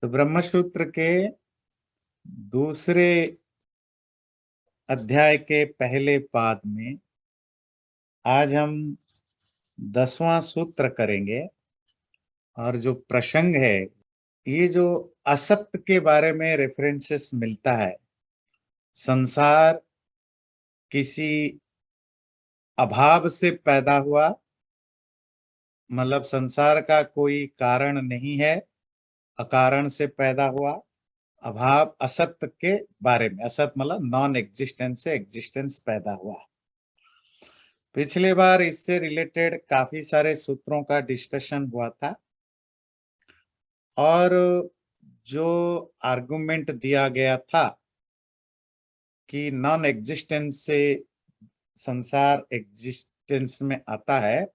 तो ब्रह्मसूत्र के दूसरे अध्याय के पहले पाद में आज हम 10वां सूत्र करेंगे। और जो प्रसंग है, ये जो असत्य के बारे में रेफरेंसेस मिलता है, संसार किसी अभाव से पैदा हुआ, मतलब संसार का कोई कारण नहीं है, अकारण से पैदा हुआ। अभाव असत्य के बारे में, असत मतलब नॉन एग्जिस्टेंस से एग्जिस्टेंस पैदा हुआ। पिछले बार इससे रिलेटेड काफी सारे सूत्रों का डिस्कशन हुआ था और जो आर्गुमेंट दिया गया था कि नॉन एग्जिस्टेंस से संसार एग्जिस्टेंस में आता है,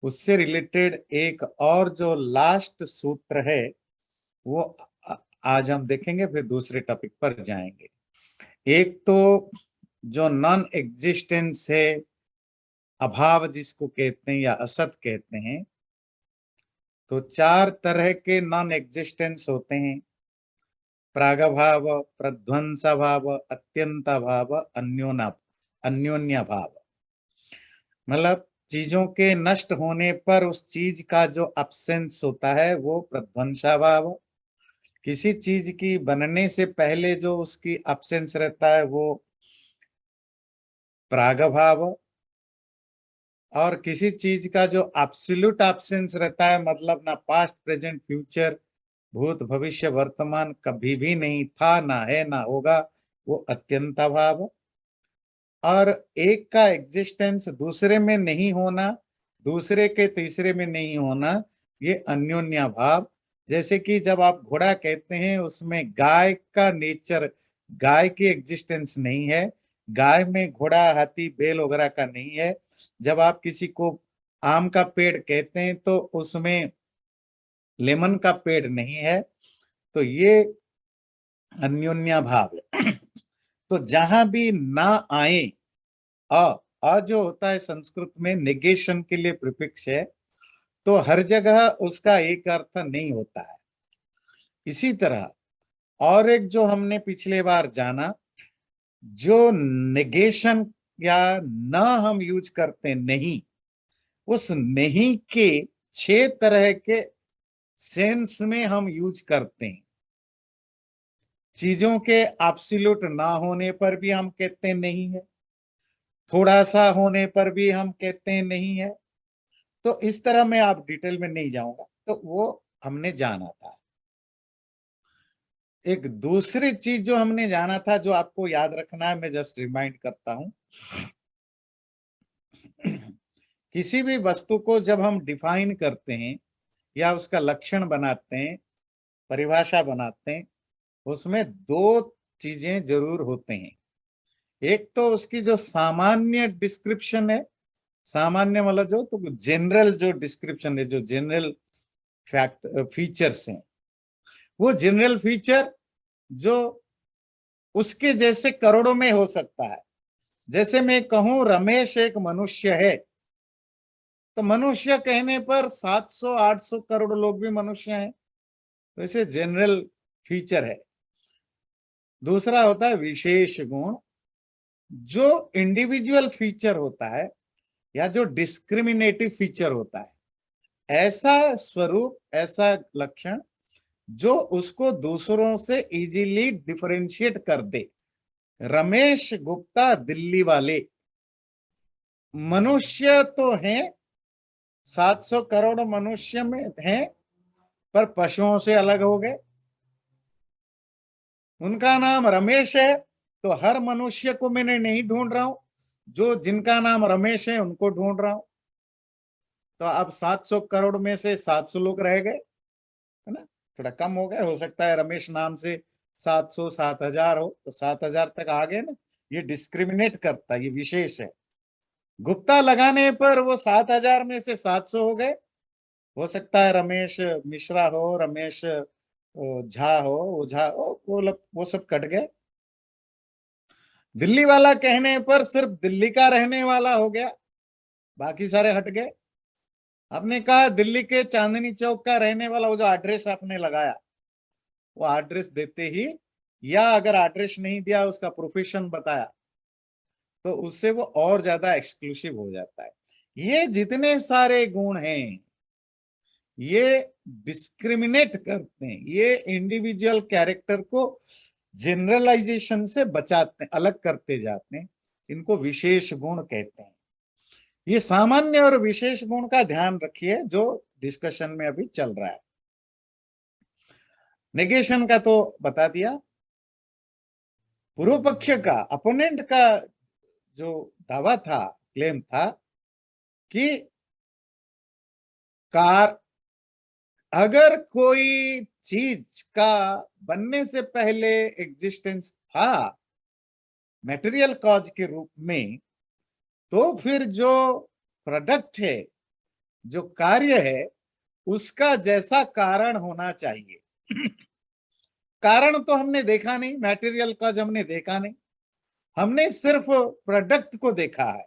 उससे रिलेटेड एक और जो लास्ट सूत्र है वो आज हम देखेंगे, फिर दूसरे टॉपिक पर जाएंगे। एक तो जो नॉन एग्जिस्टेंस है, अभाव जिसको कहते हैं या असत कहते हैं, तो 4 तरह के नॉन एग्जिस्टेंस होते हैं: प्रागभाव, प्रध्वंसाभाव, अत्यंताभाव, अन्योन्याभाव। मतलब चीजों के नष्ट होने पर उस चीज का जो अब्सेंस होता है वो प्रध्वंसाभाव, किसी चीज की बनने से पहले जो उसकी अब्सेंस रहता है वो प्रागभाव, और किसी चीज का जो एब्सोल्यूट एब्सेंस रहता है, मतलब ना पास्ट प्रेजेंट फ्यूचर, भूत भविष्य वर्तमान, कभी भी नहीं था, ना है, ना होगा, वो अत्यंताभाव। और एक का एग्जिस्टेंस दूसरे में नहीं होना, दूसरे के तीसरे में नहीं होना, ये अन्योन्या भाव। जैसे कि जब आप घोड़ा कहते हैं, उसमें गाय का नेचर, गाय की एग्जिस्टेंस नहीं है, गाय में घोड़ा हाथी बैल वगैरह का नहीं है। जब आप किसी को आम का पेड़ कहते हैं तो उसमें लेमन का पेड़ नहीं है, तो ये अन्योन्या भाव है। तो जहां भी ना आए, अ जो होता है संस्कृत में नेगेशन के लिए प्रीफिक्स है, तो हर जगह उसका एक अर्थ नहीं होता है। इसी तरह और एक जो हमने पिछले बार जाना, जो नेगेशन या न हम यूज करते नहीं, उस नहीं के 6 तरह के सेंस में हम यूज करते हैं। चीजों के एब्सोल्यूट ना होने पर भी हम कहते हैं नहीं है, थोड़ा सा होने पर भी हम कहते हैं नहीं है। तो इस तरह मैं आप डिटेल में नहीं जाऊंगा, तो वो हमने जाना था। एक दूसरी चीज जो हमने जाना था, जो आपको याद रखना है, मैं जस्ट रिमाइंड करता हूं। किसी भी वस्तु को जब हम डिफाइन करते हैं या उसका लक्षण बनाते हैं, परिभाषा बनाते हैं, उसमें 2 चीजें जरूर होते हैं। एक तो उसकी जो सामान्य डिस्क्रिप्शन है, सामान्य मतलब जो तो जनरल जो डिस्क्रिप्शन है, जो जनरल फैक्ट फीचर्स हैं, वो जनरल फीचर जो उसके जैसे करोड़ों में हो सकता है। जैसे मैं कहूं रमेश एक मनुष्य है, तो मनुष्य कहने पर 700-800 करोड़ लोग भी मनुष्य हैं, तो इसे जनरल फीचर है। दूसरा होता है विशेष गुण, जो इंडिविजुअल फीचर होता है या जो डिस्क्रिमिनेटिव फीचर होता है, ऐसा स्वरूप, ऐसा लक्षण जो उसको दूसरों से इजीली डिफरेंशिएट कर दे। रमेश गुप्ता दिल्ली वाले मनुष्य तो हैं, 700 करोड़ मनुष्य में हैं, पर पशुओं से अलग हो गए। उनका नाम रमेश है, तो हर मनुष्य को मैंने नहीं ढूंढ रहा हूं, जो जिनका नाम रमेश है उनको ढूंढ रहा हूं। तो अब 700 करोड़ में से 700 लोग रह गए, है ना, थोड़ा कम हो गए। हो सकता है रमेश नाम से 700 7000 हो, तो 7000 तक आ गए ना। ये डिस्क्रिमिनेट करता है, ये विशेष है। गुप्ता लगाने पर वो 7000 में से 700 हो गए। हो सकता है रमेश मिश्रा हो, रमेश झा हो, ओझा हो, वो सब कट गए। दिल्ली वाला कहने पर सिर्फ दिल्ली का रहने वाला हो गया, बाकी सारे हट गए। आपने कहा दिल्ली के चांदनी चौक का रहने वाला, वो जो एड्रेस आपने लगाया, वो एड्रेस देते ही, या अगर एड्रेस नहीं दिया उसका प्रोफेशन बताया, तो उससे वो और ज्यादा एक्सक्लूसिव हो जाता है। ये जितने सारे गुण हैं, ये डिस्क्रिमिनेट करते हैं, ये इंडिविजुअल कैरेक्टर को जनरलाइजेशन से बचाते, अलग करते जाते हैं। इनको विशेष गुण कहते हैं। ये सामान्य और विशेष गुण का ध्यान रखिए जो डिस्कशन में अभी चल रहा है। नेगेशन का तो बता दिया। पूर्व पक्ष का, अपोनेंट का जो दावा था, क्लेम था कि कार अगर कोई चीज का बनने से पहले एग्जिस्टेंस था मटेरियल कॉज के रूप में, तो फिर जो प्रोडक्ट है, जो कार्य है, उसका जैसा कारण होना चाहिए। कारण तो हमने देखा नहीं, मटेरियल कॉज हमने देखा नहीं, हमने सिर्फ प्रोडक्ट को देखा है।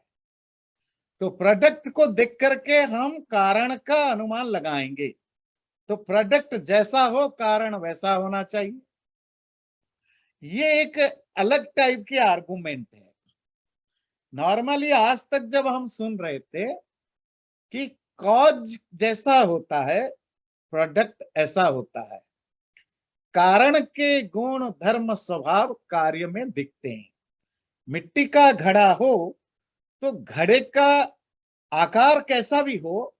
तो प्रोडक्ट को देख करके हम कारण का अनुमान लगाएंगे। तो प्रोडक्ट जैसा हो, कारण वैसा होना चाहिए। ये एक अलग टाइप की आर्गुमेंट है। नॉर्मली आज तक जब हम सुन रहे थे कि कॉज जैसा होता है, प्रोडक्ट ऐसा होता है, कारण के गुण धर्म स्वभाव कार्य में दिखते हैं। मिट्टी का घड़ा हो तो घड़े का आकार कैसा भी हो,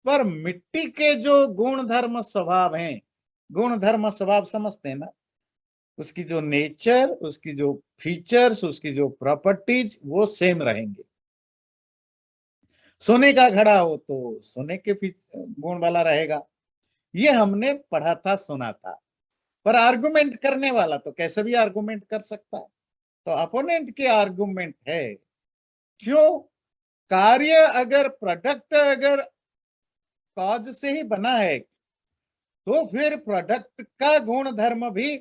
पर मिट्टी के जो गुण धर्म स्वभाव हैं, गुण धर्म स्वभाव समझते हैं ना, उसकी जो नेचर, उसकी जो फीचर्स, उसकी जो प्रॉपर्टीज, वो सेम रहेंगे। सोने का घड़ा हो तो सोने के गुण वाला रहेगा। ये हमने पढ़ा था, सुना था। पर आर्गुमेंट करने वाला तो कैसे भी आर्गुमेंट कर सकता है। तो अपोनेंट की आर्गुमेंट है, क्यों कार्य अगर प्रोडक्ट अगर कॉज से ही बना है, तो फिर प्रोडक्ट का गुण धर्म भी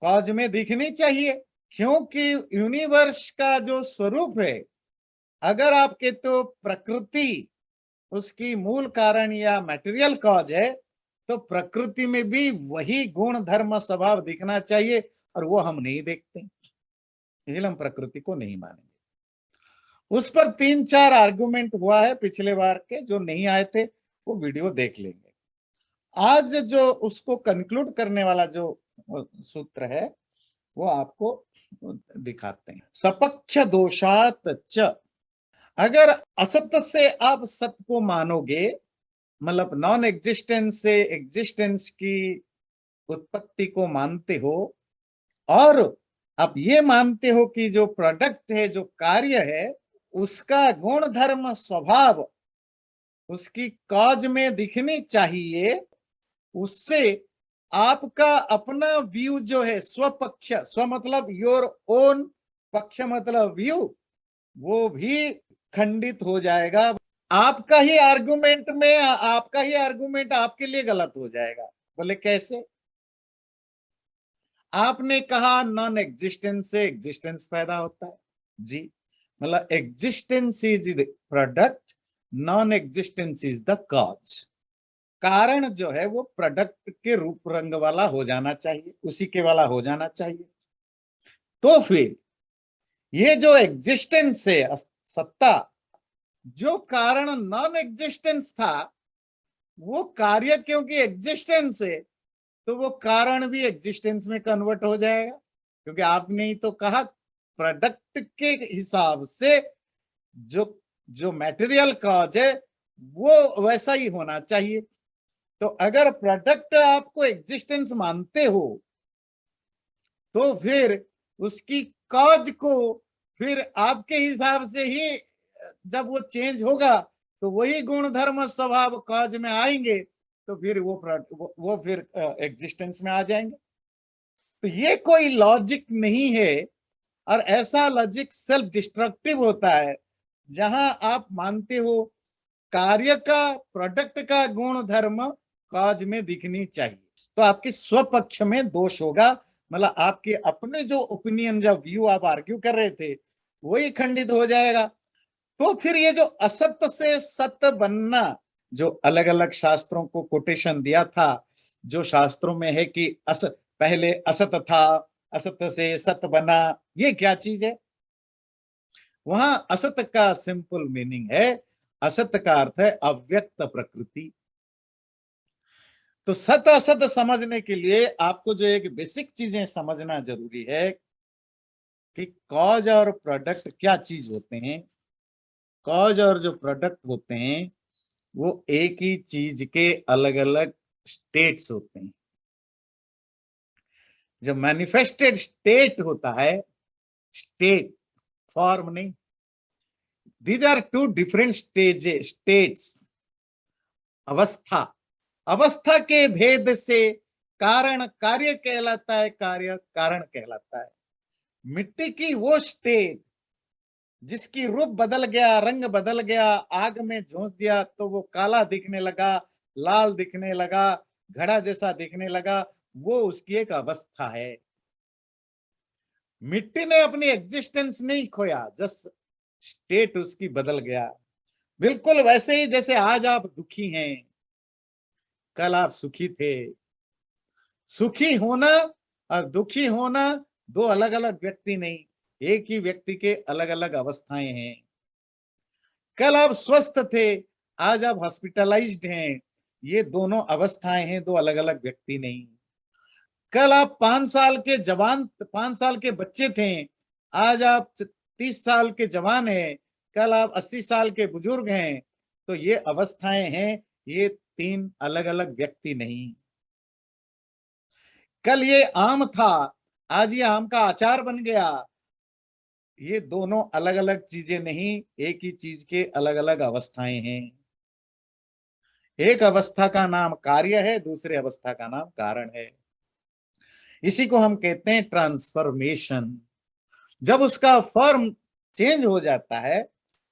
कॉज में दिखनी चाहिए। क्योंकि यूनिवर्स का जो स्वरूप है, अगर आपके तो प्रकृति उसकी मूल कारण या मटेरियल कॉज है, तो प्रकृति में भी वही गुण धर्म स्वभाव दिखना चाहिए, और वो हम नहीं देखते, इसलिए हम प्रकृति को नहीं मानेंगे। उस पर 3-4 आर्गुमेंट हुआ है पिछले बार के, जो नहीं आए थे वो वीडियो देख लेंगे। आज जो उसको कंक्लूड करने वाला जो सूत्र है, वो आपको दिखाते हैं। सपक्ष दोषात च, अगर असत्य से आप सत्य को मानोगे, मतलब नॉन एग्जिस्टेंस से एग्जिस्टेंस की उत्पत्ति को मानते हो, और आप ये मानते हो कि जो प्रोडक्ट है, जो कार्य है, उसका गुण धर्म स्वभाव उसकी कॉज में दिखनी चाहिए, उससे आपका अपना व्यू जो है, स्वपक्ष, स्व मतलब योर ओन, पक्ष मतलब व्यू, वो भी खंडित हो जाएगा। आपका ही आर्गुमेंट आपके लिए गलत हो जाएगा। बोले कैसे? आपने कहा नॉन एग्जिस्टेंस से एग्जिस्टेंस पैदा होता है। जी, मतलब existence is the product, non existence is the cause. कारण जो है वो प्रोडक्ट के रूप रंग वाला हो जाना चाहिए, उसी के वाला हो जाना चाहिए। तो फिर ये जो एग्जिस्टेंस है, सत्ता, जो कारण नॉन एग्जिस्टेंस था, वो कार्य क्योंकि एग्जिस्टेंस है, तो वो कारण भी एग्जिस्टेंस में कन्वर्ट हो जाएगा। क्योंकि आपने ही तो कहा प्रोडक्ट के हिसाब से जो जो मटेरियल कॉज है वो वैसा ही होना चाहिए। तो अगर प्रोडक्ट आपको एग्जिस्टेंस मानते हो, तो फिर उसकी कॉज को फिर आपके हिसाब से ही जब वो चेंज होगा, तो वही गुण धर्म स्वभाव कॉज में आएंगे, तो फिर वो फिर एग्जिस्टेंस में आ जाएंगे। तो ये कोई लॉजिक नहीं है, और ऐसा लॉजिक सेल्फ डिस्ट्रक्टिव होता है, जहां आप मानते हो कार्य का, प्रोडक्ट का गुण धर्म कॉज में दिखनी चाहिए, तो आपके स्वपक्ष में दोष होगा। मतलब आपके अपने जो ओपिनियन, जो व्यू आप आर्ग्यू कर रहे थे, वही खंडित हो जाएगा। तो फिर ये जो असत्य से सत्य बनना, जो अलग अलग शास्त्रों को कोटेशन दिया था जो शास्त्रों में है कि असत, पहले असत था, असत से सत बना, ये क्या चीज है? वहां असत का सिंपल मीनिंग है, असत का अर्थ है अव्यक्त प्रकृति। तो सत असत समझने के लिए आपको जो एक बेसिक चीजें समझना जरूरी है कि कॉज और प्रोडक्ट क्या चीज होते हैं। कॉज और जो प्रोडक्ट होते हैं वो एक ही चीज के अलग अलग स्टेट्स होते हैं। जो मैनिफेस्टेड स्टेट होता है, स्टेट, फॉर्म नहीं, these are two different states. अवस्था, अवस्था के भेद से कारण कार्य कहलाता है, कार्य कारण कहलाता है। मिट्टी की वो स्टेट जिसकी रूप बदल गया, रंग बदल गया, आग में झोंस दिया तो वो काला दिखने लगा, लाल दिखने लगा, घड़ा जैसा दिखने लगा, वो उसकी एक अवस्था है। मिट्टी ने अपनी एग्जिस्टेंस नहीं खोया, जस्ट स्टेट उसकी बदल गया। बिल्कुल वैसे ही जैसे आज आप दुखी हैं, कल आप सुखी थे। सुखी होना और दुखी होना दो अलग अलग व्यक्ति नहीं, एक ही व्यक्ति के अलग अलग अवस्थाएं हैं। कल आप स्वस्थ थे, आज आप हॉस्पिटलाइज्ड हैं, ये दोनों अवस्थाएं हैं, दो अलग अलग व्यक्ति नहीं। कल आप 5 साल के जवान, 5 साल के बच्चे थे, आज आप 30 साल के जवान हैं, कल आप 80 साल के बुजुर्ग हैं। तो ये अवस्थाएं हैं, ये तीन अलग अलग व्यक्ति नहीं। कल ये आम था, आज ये आम का अचार बन गया, ये दोनों अलग अलग चीजें नहीं, एक ही चीज के अलग अलग अवस्थाएं हैं। एक अवस्था का नाम कार्य है, दूसरे अवस्था का नाम कारण है। इसी को हम कहते हैं ट्रांसफॉर्मेशन। जब उसका फॉर्म चेंज हो जाता है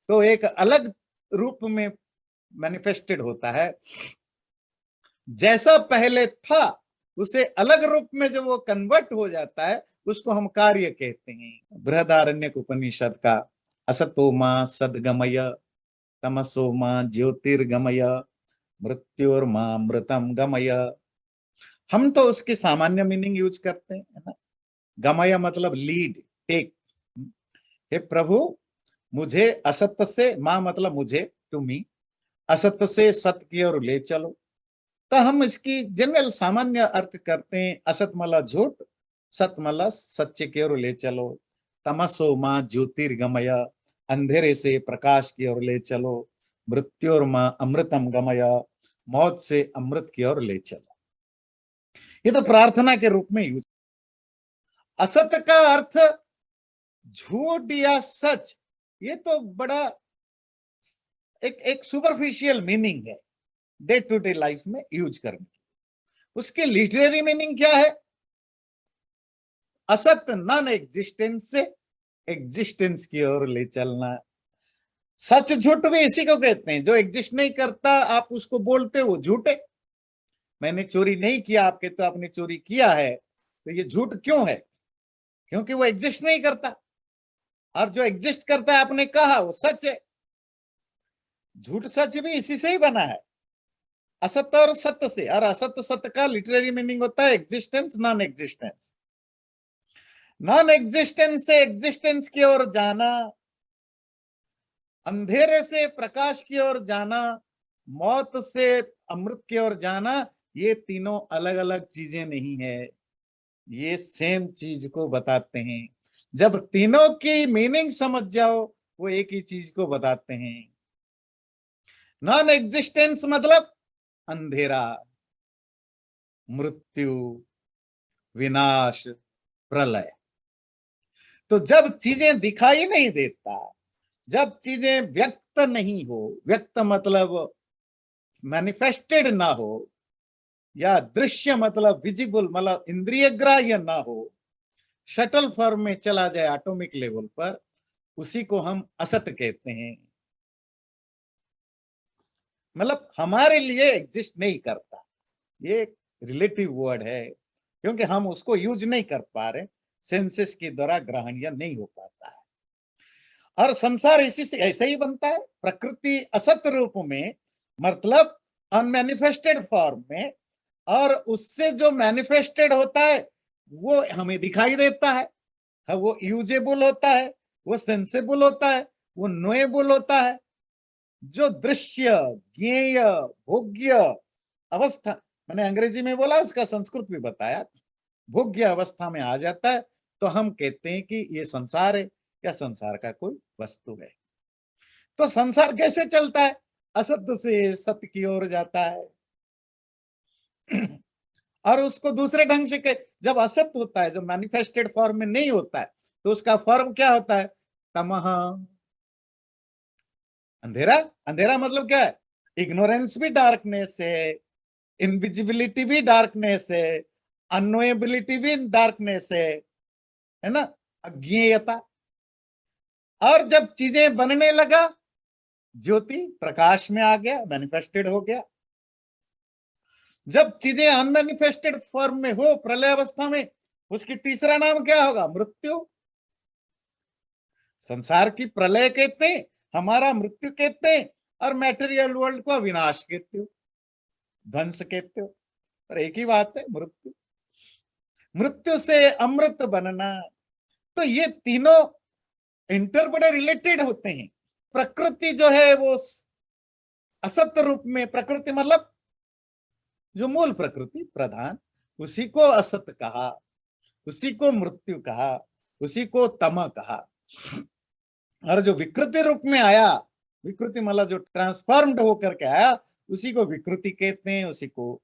तो एक अलग रूप में मैनिफेस्टेड होता है। जैसा पहले था उसे अलग रूप में जब वो कन्वर्ट हो जाता है उसको हम कार्य कहते हैं। बृहदारण्यक उपनिषद का असतो मां सद्गमय, तमसो मां ज्योतिर्गमय, मृत्योर्मा मृतम गमय। हम तो उसकी सामान्य मीनिंग यूज करते हैं, है ना। गमय मतलब लीड, टेक। हे प्रभु, मुझे असत्य से, मां मतलब मुझे, टू मी, असत्य से सत्य की ओर ले चलो। तो हम इसकी जनरल सामान्य अर्थ करते हैं, असत मला झूठ, सत मला सच्चे की ओर ले चलो। तमसो मां ज्योतिर्गमय, अंधेरे से प्रकाश की ओर ले चलो। मृत्योर मां अमृतम गमय, मौत से अमृत की ओर ले चलो। ये तो प्रार्थना के रूप में यूज। असत्य का अर्थ झूठ या सच, ये तो बड़ा एक सुपरफिशियल मीनिंग है डे टू डे लाइफ में यूज करने। उसके लिटरेरी मीनिंग क्या है? असत्य नॉन एग्जिस्टेंस से एग्जिस्टेंस की ओर ले चलना। सच झूठ भी इसी को कहते हैं, जो एग्जिस्ट नहीं करता आप उसको बोलते हो झूठे। मैंने चोरी नहीं किया, आपके तो आपने चोरी किया है, तो ये झूठ क्यों है? क्योंकि वो एग्जिस्ट नहीं करता, और जो एग्जिस्ट करता है आपने कहा वो सच है। झूठ सच भी इसी से ही बना है, असत्य और सत्य से। और असत्य सत्य का लिटरेरी मीनिंग होता है existence, non existence. Non existence से एग्जिस्टेंस की ओर जाना, अंधेरे से प्रकाश की ओर जाना, मौत से अमृत की ओर जाना, ये तीनों अलग अलग चीजें नहीं है, ये सेम चीज को बताते हैं। जब तीनों की मीनिंग समझ जाओ वो एक ही चीज को बताते हैं। नॉन एग्जिस्टेंस मतलब अंधेरा, मृत्यु, विनाश, प्रलय। तो जब चीजें दिखाई नहीं देता, जब चीजें व्यक्त नहीं हो, व्यक्त मतलब मैनिफेस्टेड ना हो, या दृश्य मतलब विजिबल मतलब इंद्रिय ग्राह्य ना हो, शटल फॉर्म में चला जाए एटॉमिक लेवल पर, उसी को हम असत कहते हैं। मतलब हमारे लिए एग्जिस्ट नहीं करता, ये एक रिलेटिव वर्ड है, क्योंकि हम उसको यूज नहीं कर पा रहे, सेंसेस के द्वारा ग्रहणीय नहीं हो पाता है। और संसार इसी से ऐसे ही बनता है, प्रकृति असत रूप में, मतलब अनमैनिफेस्टेड फॉर्म में, और उससे जो मैनिफेस्टेड होता है वो हमें दिखाई देता है। वो यूजेबल होता है, वो सेंसेबल होता है, वो नोएबल होता है। जो दृश्य, ज्ञेय, भोग्य अवस्था, मैंने अंग्रेजी में बोला, उसका संस्कृत भी बताया, भोग्य अवस्था में आ जाता है तो हम कहते हैं कि ये संसार है या संसार का कोई वस्तु है। तो संसार कैसे चलता है? असत्य से सत्य की ओर जाता है। और उसको दूसरे ढंग से जब असत्य होता है, जब मैनिफेस्टेड फॉर्म में नहीं होता है, तो उसका फॉर्म क्या होता है? तमह, अंधेरा। अंधेरा मतलब क्या है? इग्नोरेंस भी डार्कनेस है, इनविजिबिलिटी भी डार्कनेस है, अनोएबिलिटी भी डार्कनेस है ना, अज्ञेयता। और जब चीजें बनने लगा, ज्योति प्रकाश में आ गया, मैनिफेस्टेड हो गया। जब चीजें अनमैनिफेस्टेड फॉर्म में हो, प्रलय अवस्था में, उसकी तीसरा नाम क्या होगा? मृत्यु। संसार की प्रलय कहते हैं, हमारा मृत्यु कहते हैं, और मैटेरियल वर्ल्ड को अविनाश कहते हो, ध्वंस कहते हो। पर एक ही बात है, मृत्यु। मृत्यु से अमृत बनना। तो ये तीनों इंटर बड़े रिलेटेड होते हैं। प्रकृति जो है वो असत्य रूप में, प्रकृति मतलब जो मूल प्रकृति प्रधान, उसी को असत कहा, उसी को मृत्यु कहा, उसी को तम कहा। और जो विकृति रूप में आया, विकृति मतलब जो ट्रांसफॉर्म्ड होकर के आया, उसी को विकृति कहते हैं, उसी को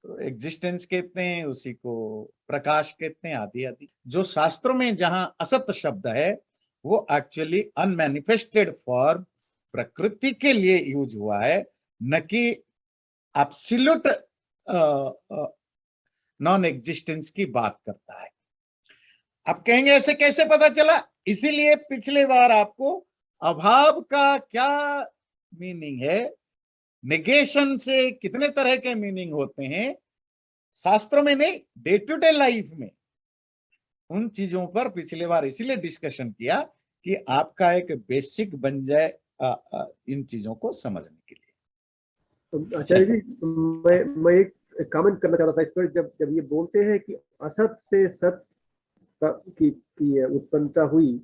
एग्जिस्टेंस कहते हैं, उसी को प्रकाश कहते हैं, आदि आदि। जो शास्त्रों में जहां असत शब्द है, वो एक्चुअली अनमैनिफेस्टेड फॉर्म प्रकृति के लिए यूज हुआ है, न कि एब्सोल्यूट नॉन एग्जिस्टेंस की बात करता है। आप कहेंगे ऐसे कैसे पता चला? इसीलिए पिछले बार आपको अभाव का क्या मीनिंग है, नेगेशन से कितने तरह के मीनिंग होते हैं, शास्त्रों में नहीं, डे टू डे लाइफ में, उन चीजों पर पिछले बार इसीलिए डिस्कशन किया कि आपका एक बेसिक बन जाए इन चीजों को समझने के लिए। तो आचार्य जी, मैं एक कमेंट करना चाहता था इस पर। जब जब ये बोलते हैं कि असत से सत की उत्पन्नता हुई,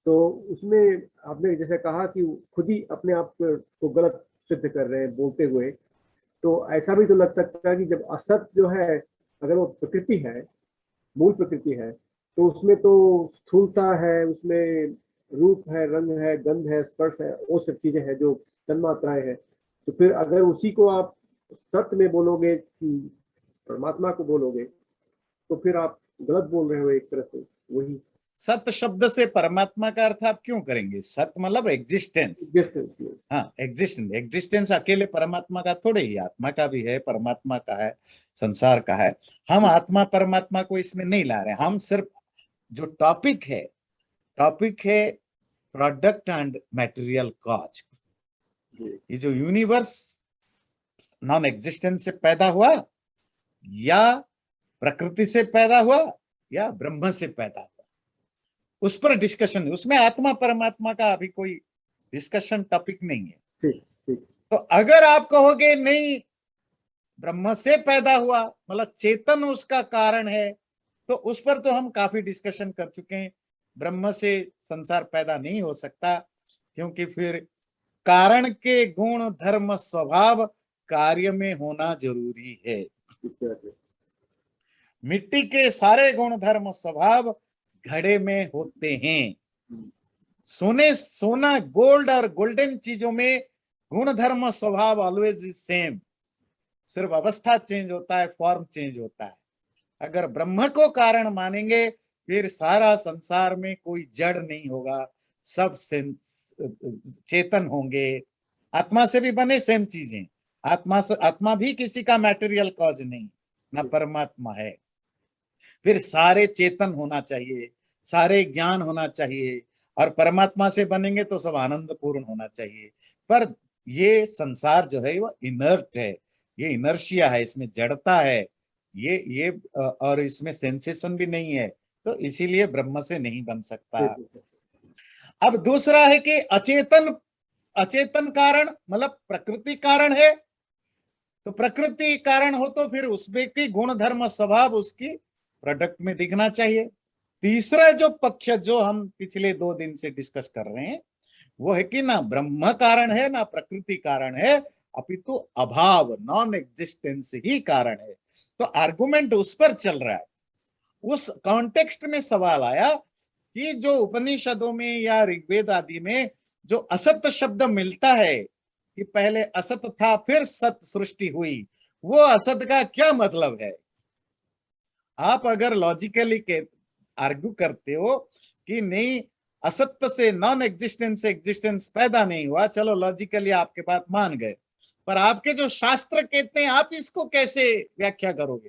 तो उसमें आपने जैसे कहा कि खुद ही अपने आप को गलत सिद्ध कर रहे हैं बोलते हुए, तो ऐसा भी तो लग सकता है कि जब असत जो है, अगर वो प्रकृति है, मूल प्रकृति है, तो उसमें तो स्थूलता है, उसमें रूप है, रंग है, गंध है, स्पर्श है, वो सब चीजें हैं जो तन्मात्राएं हैं। तो फिर अगर उसी को आप सत्य में बोलोगे कि परमात्मा को बोलोगे, तो फिर आप गलत बोल रहे हो एक तरह से। वही सत्य शब्द से परमात्मा का अर्थ आप क्यों करेंगे? सत्य मतलब एग्जिस्टेंस। हाँ, एग्जिस्टेंस। एग्जिस्टेंस अकेले परमात्मा का थोड़े ही, आत्मा का भी है, परमात्मा का है, संसार का है। हम आत्मा परमात्मा को इसमें नहीं ला रहे, हम सिर्फ जो टॉपिक है प्रोडक्ट एंड मटेरियल कॉज। ये जो यूनिवर्स नॉन एग्जिस्टेंस से पैदा हुआ, या प्रकृति से पैदा हुआ, या ब्रह्म से पैदा हुआ, उस पर डिस्कशन है। उसमें आत्मा परमात्मा का अभी कोई डिस्कशन टॉपिक नहीं है। ठीक। तो अगर आप कहोगे नहीं, ब्रह्म से पैदा हुआ मतलब चेतन उसका कारण है, तो उस पर तो हम काफी डिस्कशन कर चुके हैं। ब्रह्म से संसार पैदा नहीं हो सकता, क्योंकि फिर कारण के गुण धर्म स्वभाव कार्य में होना जरूरी है। मिट्टी के सारे गुण धर्म स्वभाव घड़े में होते हैं। सोना, गोल्ड और गोल्डन चीजों में गुण धर्म स्वभाव ऑलवेज इज सेम, सिर्फ अवस्था चेंज होता है, फॉर्म चेंज होता है। अगर ब्रह्म को कारण मानेंगे, फिर सारा संसार में कोई जड़ नहीं होगा, सब चेतन होंगे। आत्मा से भी बने सेम चीजें, आत्मा भी किसी का मैटेरियल कॉज नहीं, ना परमात्मा है। फिर सारे चेतन होना चाहिए, सारे ज्ञान होना चाहिए, और परमात्मा से बनेंगे तो सब आनंद पूर्ण होना चाहिए। पर ये संसार जो है वो इनर्ट है, ये इनर्शिया है, इसमें जड़ता है, ये और इसमें सेंसेशन भी नहीं है, तो इसीलिए ब्रह्म से नहीं बन सकता। अब दूसरा है कि अचेतन कारण मतलब प्रकृति कारण है, तो प्रकृति कारण हो तो फिर उसमें की गुण धर्म स्वभाव उसकी प्रोडक्ट में दिखना चाहिए। तीसरा जो पक्ष जो हम पिछले 2 दिन से डिस्कस कर रहे हैं वो है कि ना ब्रह्म कारण है ना प्रकृति कारण है, अपितु अभाव नॉन एग्जिस्टेंस ही कारण है। तो आर्गुमेंट उस पर चल रहा है। उस कॉन्टेक्स्ट में सवाल आया कि जो उपनिषदों में या ऋग्वेद आदि में जो असत शब्द मिलता है कि पहले असत था फिर सत सृष्टि हुई, वो असत का क्या मतलब है? आप अगर लॉजिकली के आर्ग्यू करते हो कि नहीं असत्य से नॉन एग्जिस्टेंस से एग्जिस्टेंस पैदा नहीं हुआ, चलो लॉजिकली आपके बात मान गए, पर आपके जो शास्त्र कहते हैं आप इसको कैसे व्याख्या करोगे?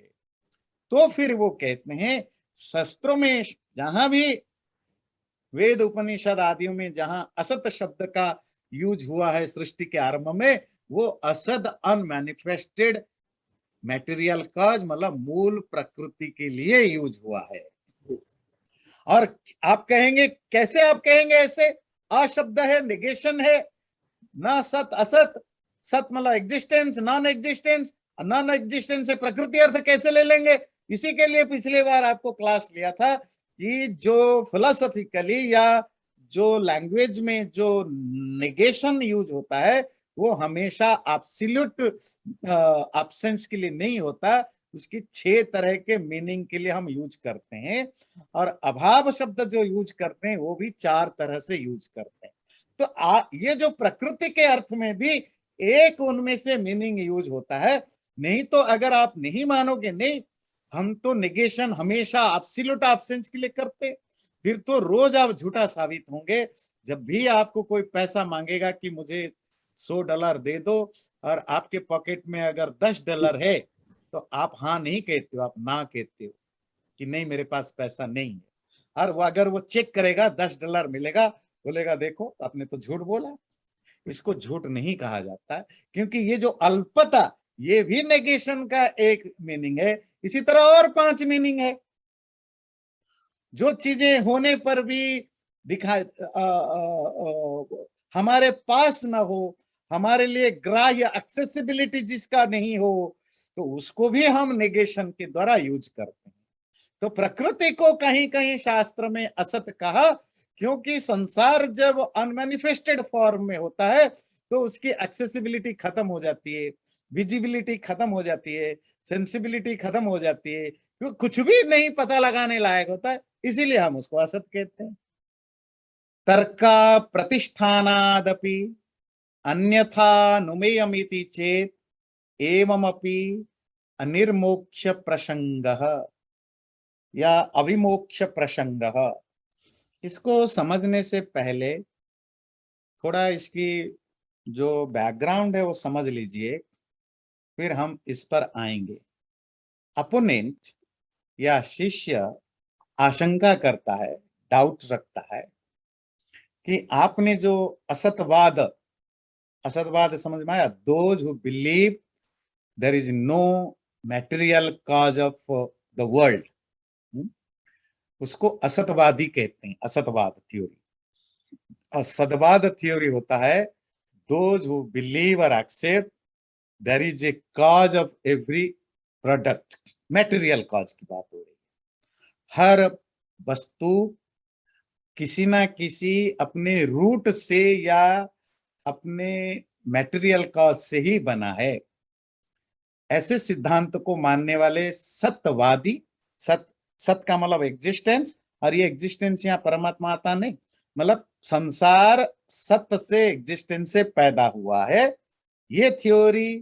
तो फिर वो कहते हैं शास्त्रों में जहां भी वेद उपनिषद आदियों में जहां असत शब्द का यूज हुआ है सृष्टि के आरंभ में, वो असद अनमैनिफेस्टेड मटेरियल कॉज मतलब मूल प्रकृति के लिए यूज हुआ है। और आप कहेंगे कैसे? आप कहेंगे ऐसे अशब्द है, निगेशन है, ना सत असत, सत मतलब existence, non existence, non existence से प्रकृति अर्थ कैसे ले लेंगे? इसी के लिए पिछले बार आपको क्लास लिया था कि जो फिलोसॉफिकली या जो लैंग्वेज में जो निगेशन यूज होता है वो हमेशा एब्सोल्यूट एब्सेंस के लिए नहीं होता, उसकी 6 तरह के मीनिंग के लिए हम यूज करते हैं, और अभाव शब्द जो यूज करते हैं वो भी 4 तरह से यूज करते हैं। तो ये जो प्रकृति के अर्थ में भी एक उनमें से मीनिंग यूज होता है। नहीं तो अगर आप नहीं मानोगे, नहीं हम तो निगेशन हमेशा एब्सोल्यूट एब्सेंस के लिए करते, फिर तो रोज आप झूठा साबित होंगे। जब भी आपको कोई पैसा मांगेगा कि मुझे $100 दे दो और आपके पॉकेट में अगर $10 है तो आप हाँ नहीं कहते हो, आप ना कहते हो कि नहीं मेरे पास पैसा नहीं है। और वो अगर वो चेक करेगा $10 मिलेगा, बोलेगा देखो आपने तो झूठ बोला। इसको झूठ नहीं कहा जाता है, क्योंकि ये जो अल्पता ये भी नेगेशन का एक मीनिंग है। इसी तरह और 5 मीनिंग है। जो चीजें होने पर भी दिखाई हमारे पास ना हो, हमारे लिए ग्राह्य एक्सेसिबिलिटी जिसका नहीं हो, तो उसको भी हम नेगेशन के द्वारा यूज करते हैं। तो प्रकृति को कहीं कहीं शास्त्र में असत कहा, क्योंकि संसार जब अनमैनिफेस्टेड फॉर्म में होता है तो उसकी एक्सेसिबिलिटी खत्म हो जाती है, विजिबिलिटी खत्म हो जाती है, सेंसिबिलिटी खत्म हो जाती है, क्योंकि कुछ भी नहीं पता लगाने लायक होता है, इसीलिए हम उसको असत कहते हैं। तर्का प्रतिष्ठानादपि अन्यथा नुमेयमिति चेत एवमपि अनिर्मोक्ष प्रसंगः या अविमोक्ष प्रसंगः। इसको समझने से पहले थोड़ा इसकी जो बैकग्राउंड है वो समझ लीजिए, फिर हम इस पर आएंगे। अपोनेंट या शिष्य आशंका करता है, डाउट रखता है कि आपने जो असतवाद, असतवाद समझ में आया? Those who believe there is no material cause of the world, उसको असतवादी कहते हैं, असतवाद थ्योरी। और सदवाद थ्योरी होता है दोज हु बिलीव और accept there is a cause of every product, material cause की बात हो रही है। हर वस्तु किसी ना किसी अपने रूट से या अपने मटेरियल कॉज से ही बना है। ऐसे सिद्धांत को मानने वाले सत्यवादी, सत का मतलब एग्जिस्टेंस, और ये एग्जिस्टेंस यहाँ परमात्मा आता नहीं, मतलब संसार सत्य से एग्जिस्टेंस से पैदा हुआ है। ये थ्योरी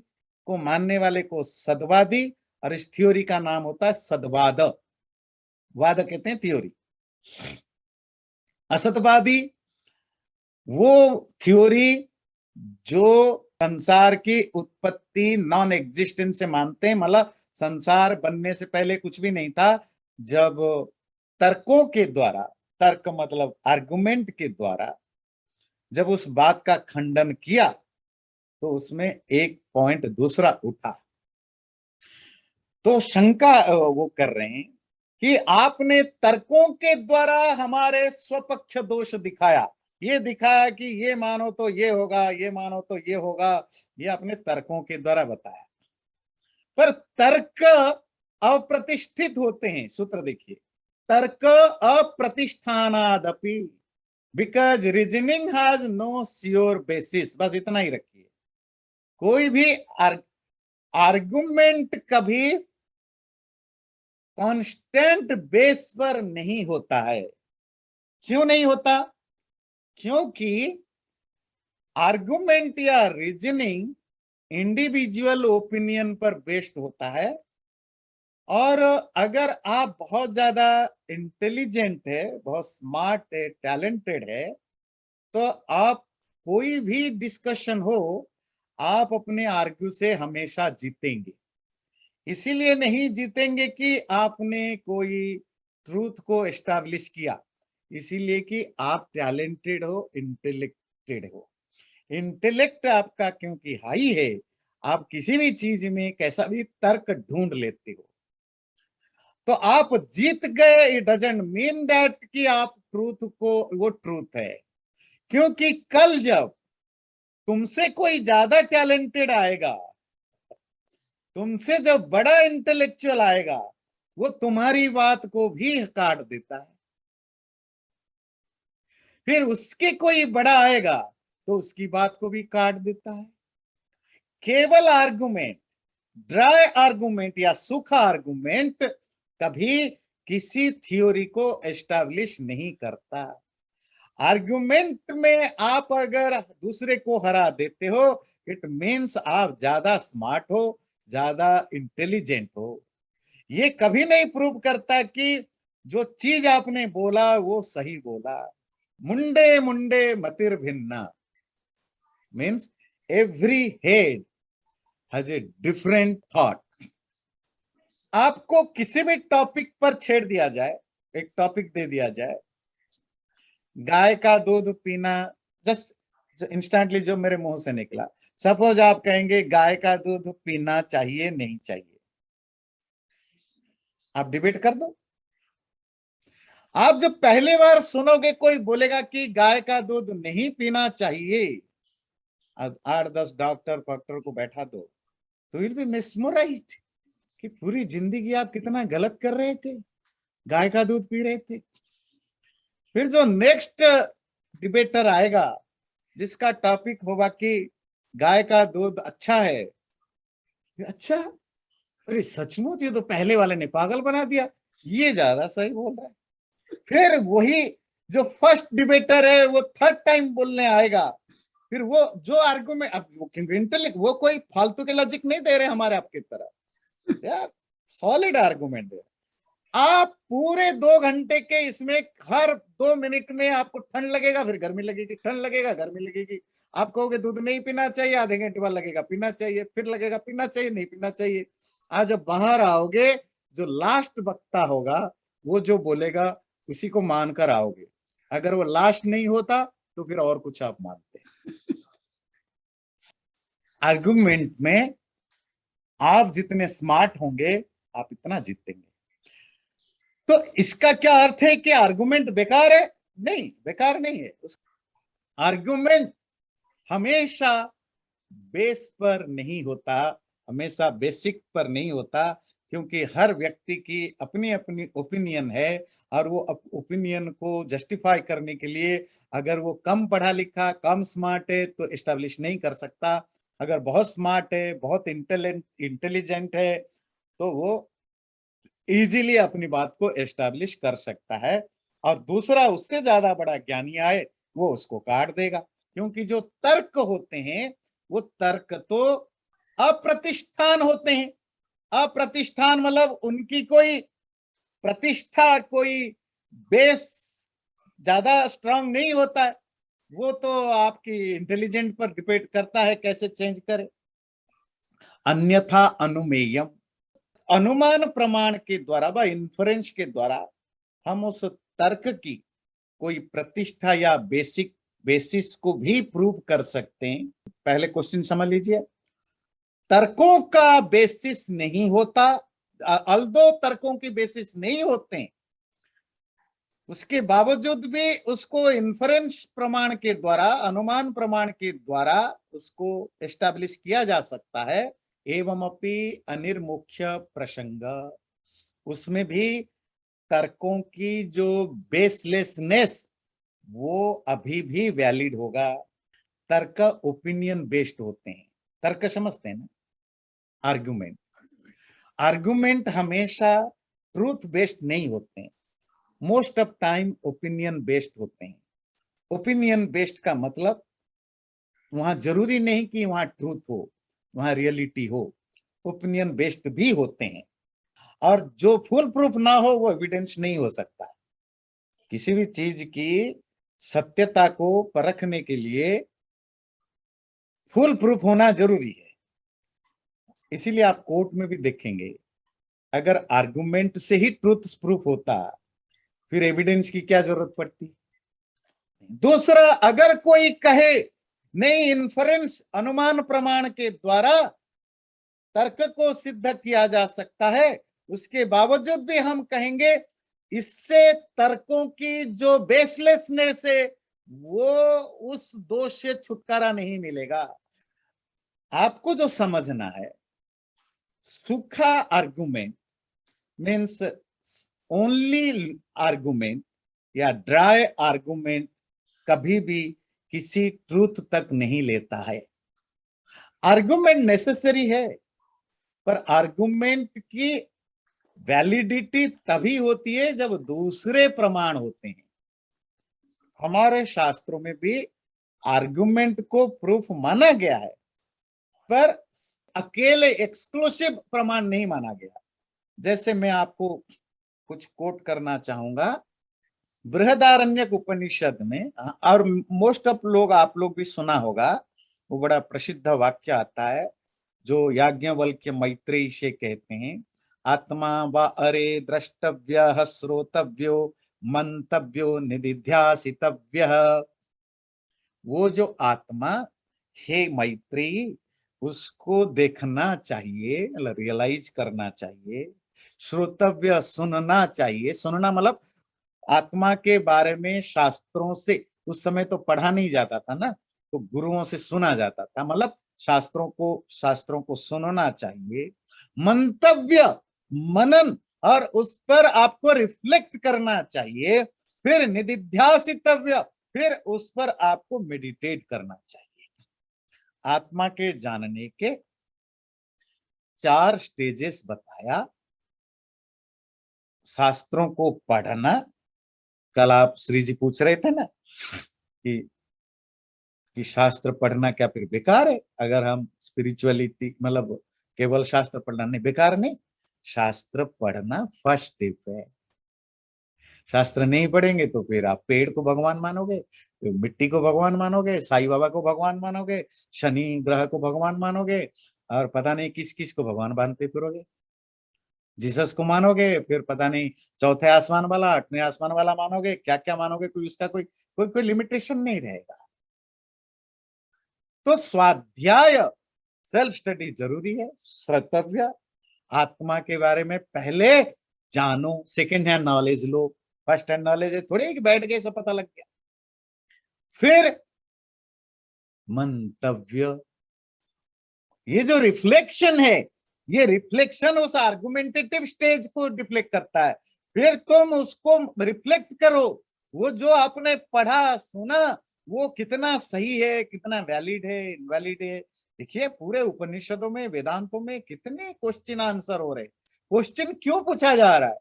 को मानने वाले को सदवादी, और इस थ्योरी का नाम होता है सदवाद। वाद कहते हैं थ्योरी। असतवादी वो थ्योरी जो संसार की उत्पत्ति नॉन एग्जिस्टेंस से मानते हैं, मतलब संसार बनने से पहले कुछ भी नहीं था। जब तर्कों के द्वारा, तर्क मतलब आर्गुमेंट के द्वारा जब उस बात का खंडन किया तो उसमें एक पॉइंट दूसरा उठा। तो शंका वो कर रहे हैं कि आपने तर्कों के द्वारा हमारे स्वपक्ष दोष दिखाया, ये दिखाया कि ये मानो तो ये होगा, ये मानो तो ये होगा, ये आपने तर्कों के द्वारा बताया। पर तर्क अप्रतिष्ठित होते हैं। सूत्र देखिए, तर्क अप्रतिष्ठानादपि, because reasoning has no sure basis. बस इतना ही रखिए। कोई भी आर्गुमेंट कभी कांस्टेंट बेस पर नहीं होता है। क्यों नहीं होता? क्योंकि आर्गुमेंट या रीजनिंग इंडिविजुअल ओपिनियन पर बेस्ड होता है। और अगर आप बहुत ज्यादा इंटेलिजेंट है, बहुत स्मार्ट है, टैलेंटेड है, तो आप कोई भी डिस्कशन हो, आप अपने आर्ग्यू से हमेशा जीतेंगे। इसीलिए नहीं जीतेंगे कि आपने कोई ट्रूथ को एस्टैब्लिश किया, इसीलिए कि आप टैलेंटेड हो, इंटेलेक्टेड हो। इंटेलेक्ट आपका क्योंकि हाई है, आप किसी भी चीज में कैसा भी तर्क ढूंढ लेते हो। तो आप जीत गए, इट डजंट मीन दैट कि आप ट्रूथ को, वो ट्रूथ है। क्योंकि कल जब तुमसे कोई ज्यादा टैलेंटेड आएगा, तुमसे जब बड़ा इंटेलेक्चुअल आएगा, वो तुम्हारी बात को भी काट देता है। फिर उसके कोई बड़ा आएगा तो उसकी बात को भी काट देता है। केवल आर्गुमेंट, ड्राई आर्गुमेंट या सूखा आर्गुमेंट कभी किसी थ्योरी को एस्टैब्लिश नहीं करता। आर्गुमेंट में आप अगर दूसरे को हरा देते हो, इट मीन्स आप ज्यादा स्मार्ट हो, ज्यादा इंटेलिजेंट हो। ये कभी नहीं प्रूव करता कि जो चीज आपने बोला वो सही बोला। मुंडे मुंडे मतिर भिन्ना means every head has a different thought. आपको किसी भी टॉपिक पर छेड़ दिया जाए, एक टॉपिक दे दिया जाए, गाय का दूध पीना, जस्ट इंस्टेंटली जो मेरे मुंह से निकला, सपोज आप कहेंगे गाय का दूध पीना चाहिए नहीं चाहिए, आप डिबेट कर दो। आप जब पहली बार सुनोगे कोई बोलेगा कि गाय का दूध नहीं पीना चाहिए, 8-10 डॉक्टर को बैठा दो, तो विल बी मेस्मराइज्ड कि पूरी जिंदगी आप कितना गलत कर रहे थे, गाय का दूध पी रहे थे। फिर जो नेक्स्ट डिबेटर आएगा जिसका टॉपिक होगा कि गाय का दूध अच्छा है, अच्छा, अरे सचमुच ये तो पहले वाले ने पागल बना दिया, ये ज्यादा सही बोल रहा है। फिर वही जो फर्स्ट डिबेटर है वो थर्ड टाइम बोलने आएगा, फिर वो जो आर्गुमेंट, अब इंटेलेक्ट, वो कोई फालतू के लॉजिक नहीं दे रहे हमारे आपकी तरह यार, सॉलिड आर्गुमेंट दे। आप पूरे 2 घंटे के इसमें हर 2 मिनट में आपको ठंड लगेगा, फिर गर्मी लगेगी, ठंड लगेगा, गर्मी लगेगी। आप कहोगे दूध नहीं पीना चाहिए, आधे घंटे बाद लगेगा पीना चाहिए, फिर लगेगा पीना चाहिए, नहीं पीना चाहिए। आज जब बाहर आओगे, जो लास्ट वक्ता होगा वो जो बोलेगा उसी को मानकर आओगे। अगर वो लास्ट नहीं होता तो फिर और कुछ आप मानते। आर्गुमेंट में आप जितने स्मार्ट होंगे, आप इतना जीतेंगे। तो इसका क्या अर्थ है कि आर्गुमेंट बेकार है? नहीं, बेकार नहीं है। आर्गुमेंट हमेशा बेस पर नहीं होता, हमेशा बेसिक पर नहीं होता, क्योंकि हर व्यक्ति की अपनी अपनी ओपिनियन है, और वो ओपिनियन को जस्टिफाई करने के लिए अगर वो कम पढ़ा लिखा, कम स्मार्ट है तो एस्टेब्लिश नहीं कर सकता। अगर बहुत स्मार्ट है, बहुत इंटेलिजेंट है, तो वो इजीली अपनी बात को एस्टैब्लिश कर सकता है। और दूसरा उससे ज्यादा बड़ा ज्ञानी आए, वो उसको काट देगा। क्योंकि जो तर्क होते हैं वो तर्क तो अप्रतिष्ठान होते हैं। अप्रतिष्ठान मतलब उनकी कोई प्रतिष्ठा, कोई बेस ज्यादा स्ट्रांग नहीं होता है। वो तो आपकी इंटेलिजेंट पर डिपेंड करता है कैसे चेंज करे। अन्यथा अनुमेयम, अनुमान प्रमाण के द्वारा व इन्फ्रेंस के द्वारा हम उस तर्क की कोई प्रतिष्ठा या बेसिस को भी प्रूव कर सकते हैं। पहले क्वेश्चन समझ लीजिए, तर्कों का बेसिस नहीं होता, अल्दो तर्कों की बेसिस नहीं होते हैं, उसके बावजूद भी उसको इन्फरेंस प्रमाण के द्वारा, अनुमान प्रमाण के द्वारा उसको एस्टैब्लिश किया जा सकता है। एवमपि अनिर्मुख्य प्रसंग, उसमें भी तर्कों की जो बेसलेसनेस वो अभी भी वैलिड होगा। तर्क ओपिनियन बेस्ड होते हैं, तर्क समझते हैं ना, आर्गुमेंट। आर्गुमेंट हमेशा ट्रूथ बेस्ड नहीं होते हैं, most of time opinion based होते हैं। ओपिनियन बेस्ड का मतलब वहां जरूरी नहीं कि वहां ट्रूथ हो, वहां रियलिटी हो, ओपिनियन बेस्ड भी होते हैं। और जो फुल प्रूफ ना हो वो एविडेंस नहीं हो सकता। किसी भी चीज की सत्यता को परखने के लिए फुल प्रूफ होना जरूरी है। इसीलिए आप कोर्ट में भी देखेंगे, अगर आर्गुमेंट से ही ट्रूथ प्रूफ होता फिर एविडेंस की क्या जरूरत पड़ती। दूसरा, अगर कोई कहे नहीं इन्फरेंस अनुमान प्रमाण के द्वारा तर्क को सिद्ध किया जा सकता है, उसके बावजूद भी हम कहेंगे इससे तर्कों की जो बेसलेसनेस है वो उस दोष से छुटकारा नहीं मिलेगा। आपको जो समझना है, सूखा आर्गुमेंट मीन्स ओनली आर्गुमेंट या ड्राई आर्गुमेंट कभी भी किसी ट्रूथ तक नहीं लेता है। आर्गुमेंट नेसेसरी है, पर आर्गुमेंट की वैलिडिटी तभी होती है जब दूसरे प्रमाण होते हैं। हमारे शास्त्रों में भी आर्गुमेंट को प्रूफ माना गया है, पर अकेले एक्सक्लूसिव प्रमाण नहीं माना गया। जैसे मैं आपको कुछ कोट करना चाहूंगा, बृहदारण्यक उपनिषद में, और मोस्ट ऑफ लोग, आप लोग भी सुना होगा, वो बड़ा प्रसिद्ध वाक्य आता है जो याज्ञवल्क्य मैत्रेयी से कहते हैं, आत्मा व अरे द्रष्टव्य श्रोतव्यो मंतव्यो निदिध्यासितव्य। वो जो आत्मा हे मैत्रेयी, उसको देखना चाहिए, रियलाइज करना चाहिए। श्रोतव्य, सुनना चाहिए। सुनना मतलब आत्मा के बारे में शास्त्रों से, उस समय तो पढ़ा नहीं जाता था ना, तो गुरुओं से सुना जाता था, मतलब शास्त्रों को सुनना चाहिए। मंतव्य, मनन, और उस पर आपको रिफ्लेक्ट करना चाहिए। फिर निदिध्यासितव्य, फिर उस पर आपको मेडिटेट करना चाहिए। आत्मा के जानने के 4 स्टेजेस बताया। शास्त्रों को पढ़ना, कल आप श्री जी पूछ रहे थे ना कि शास्त्र पढ़ना क्या फिर बेकार है, अगर हम स्पिरिचुअलिटी मतलब केवल शास्त्र पढ़ना नहीं, बेकार नहीं। शास्त्र पढ़ना फर्स्ट स्टेप है। शास्त्र नहीं पढ़ेंगे तो फिर आप पेड़ को भगवान मानोगे, मिट्टी को भगवान मानोगे, साईं बाबा को भगवान मानोगे, शनि ग्रह को भगवान मानोगे, और पता नहीं किस किस को भगवान मानते फिरोगे। जीसस को मानोगे, फिर पता नहीं चौथे आसमान वाला, 8वें आसमान वाला मानोगे, क्या क्या मानोगे, कोई उसका कोई लिमिटेशन नहीं रहेगा। तो स्वाध्याय, सेल्फ स्टडी जरूरी है। श्रोतव्य, आत्मा के बारे में पहले जानो, सेकेंड हैंड नॉलेज लो। फर्स्ट हैंड नॉलेज है थोड़ी कि बैठ गए सब पता लग गया। फिर मंतव्य, ये जो रिफ्लेक्शन है, ये रिफ्लेक्शन उस आर्गुमेंटेटिव स्टेज को डिफ्लेक्ट करता है। फिर तुम उसको रिफ्लेक्ट करो, वो जो आपने पढ़ा सुना वो कितना सही है, कितना वैलिड है, इनवैलिड है। देखिए पूरे उपनिषदों में, वेदांतों में कितने क्वेश्चन आंसर हो रहे। क्वेश्चन क्यों पूछा जा रहा है?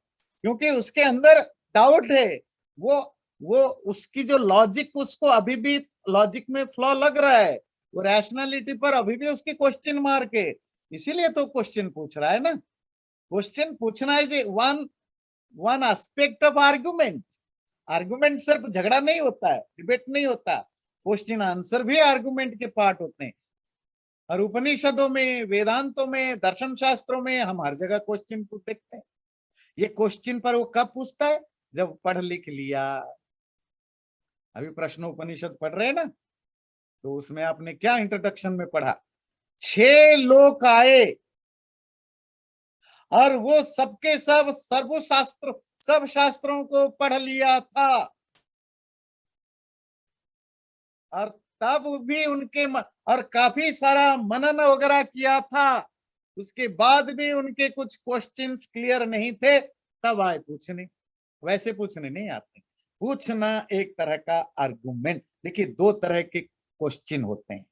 क्योंकि उसके अंदर डाउट है। वो उसकी जो लॉजिक, उसको अभी भी लॉजिक में फ्लॉ लग रहा है, वो रैशनैलिटी पर अभी भी उसके क्वेश्चन मार्क है। इसीलिए तो क्वेश्चन पूछ रहा है ना। क्वेश्चन पूछना is one aspect of argument. Argument सिर्फ झगड़ा नहीं होता है, डिबेट नहीं होता, क्वेश्चन आंसर भी आर्गुमेंट के पार्ट होते हैं। और उपनिषदों में, वेदांतों में, दर्शन शास्त्रों में हम हर जगह क्वेश्चन को देखते हैं। ये क्वेश्चन पर वो कब पूछता है? जब पढ़ लिख लिया। अभी प्रश्न उपनिषद पढ़ रहे हैं ना, तो उसमें आपने क्या इंट्रोडक्शन में पढ़ा? 6 लोक आए और वो सबके सब सर्वशास्त्र, सब शास्त्रों को पढ़ लिया था, और तब भी और काफी सारा मनन वगैरह किया था, उसके बाद भी उनके कुछ क्वेश्चंस क्लियर नहीं थे, तब आए पूछने। वैसे पूछने नहीं आते, पूछना एक तरह का आर्गुमेंट। देखिए, दो तरह के क्वेश्चन होते हैं।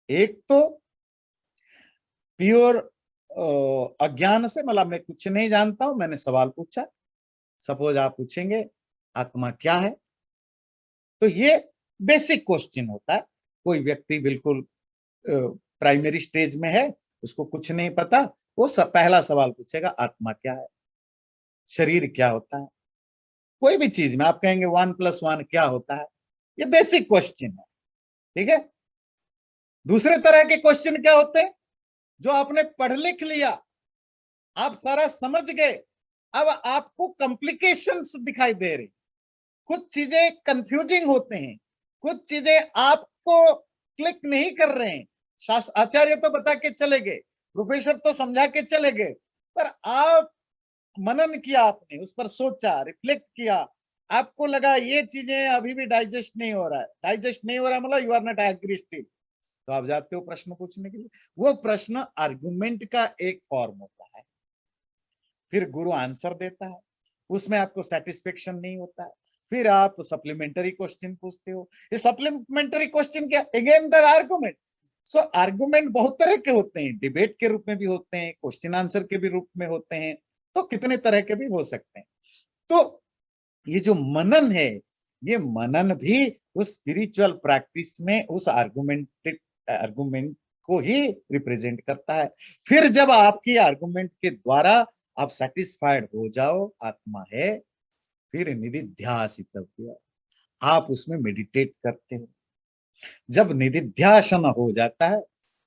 एक तो प्योर अज्ञान से, मतलब मैं कुछ नहीं जानता हूं, मैंने सवाल पूछा। सपोज आप पूछेंगे आत्मा क्या है, तो ये बेसिक क्वेश्चन होता है। कोई व्यक्ति बिल्कुल प्राइमरी स्टेज में है, उसको कुछ नहीं पता, वो पहला सवाल पूछेगा आत्मा क्या है, शरीर क्या होता है। कोई भी चीज में आप कहेंगे 1+1 क्या होता है, ये बेसिक क्वेश्चन है। ठीक है। दूसरे तरह के क्वेश्चन क्या होते हैं, जो आपने पढ़ लिख लिया, आप सारा समझ गए, अब आपको कॉम्प्लिकेशंस दिखाई दे रही, कुछ चीजें कंफ्यूजिंग होते हैं, कुछ चीजें आपको क्लिक नहीं कर रहे हैं। शास्त्र आचार्य तो बता के चले गए, प्रोफेसर तो समझा के चले गए, पर आप मनन किया, आपने उस पर सोचा, रिफ्लेक्ट किया, आपको लगा ये चीजें अभी भी डाइजेस्ट नहीं हो रहा है। डाइजेस्ट नहीं हो रहा मतलब you are not agree still, तो आप जाते हो प्रश्न पूछने के लिए। वो प्रश्न आर्गुमेंट का एक फॉर्म होता है। फिर गुरु आंसर देता है, उसमें आपको सेटिस्फेक्शन नहीं होता है, फिर आप सप्लीमेंटरी क्वेश्चन पूछते हो। ये सप्लीमेंटरी क्वेश्चन क्या, again the argument. So argument बहुत तरह के होते हैं, डिबेट के रूप में भी होते हैं, क्वेश्चन आंसर के भी रूप में होते हैं, तो कितने तरह के भी हो सकते हैं। तो ये जो मनन है, ये मनन भी उस स्पिरिचुअल प्रैक्टिस में उस आर्गुमेंट को ही रिप्रेजेंट करता है। फिर जब आपकी आर्गुमेंट के द्वारा आप सेटिस्फाइड हो जाओ आत्मा है, फिर निधिध्यासितव्य, आप उसमें मेडिटेट करते हो। जब निधिध्यासन हो जाता है,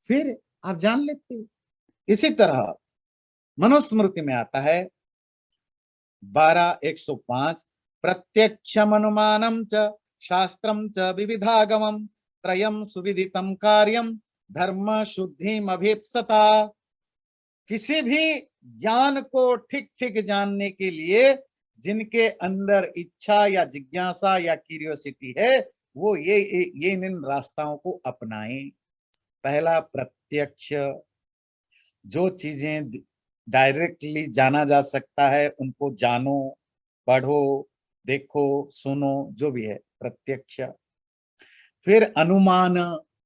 फिर आप जान लेते हो। इसी तरह मनुस्मृति में आता है 12:105, प्रत्यक्षम अनुमानम च शास्त्रम च विविधागमम त्रयम सुविदितम कार्यम धर्म शुद्धिम अभिप्सता। किसी भी ज्ञान को ठीक ठीक जानने के लिए जिनके अंदर इच्छा या जिज्ञासा या क्यूरियोसिटी है, वो ये इन रास्ताओं को अपनाएं। पहला प्रत्यक्ष, जो चीजें डायरेक्टली जाना जा सकता है उनको जानो, पढ़ो, देखो, सुनो, जो भी है प्रत्यक्ष। फिर अनुमान,